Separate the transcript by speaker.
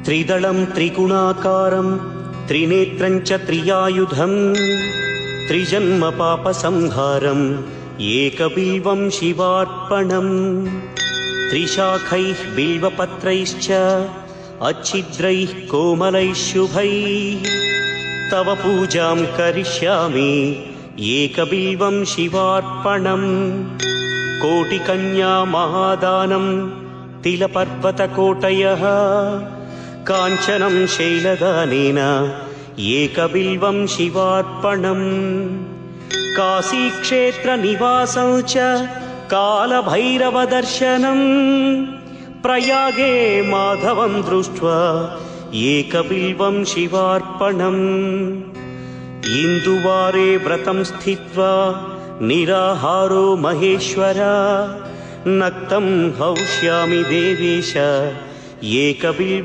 Speaker 1: त्रिदलं त्रिगुणाकारं त्रिनेत्रं च त्रियायुधं त्रिजन्म पापसंहारम् एकबिल्वं शिवार्पणम् त्रिशाखैः बिल्वपत्रैश्च अच्छिद्रैः कोमलैः शुभैः तव पूजां करिष्यामि एकबिल्वं शिवार्पणम् कोटिकन्या महादानं तिलपर्वतकोटयः काञ्चनं शैलदानेन एकबिल्वं शिवार्पणम् काशीक्षेत्रनिवासं च कालभैरवदर्शनं प्रयागे माधवं दृष्ट्वा एकबिल्वं शिवार्पणम् इन्दुवारे व्रतं स्थित्वा निराहारो महेश्वर नक्तं हौष्यामि देवेश एकबिल्वं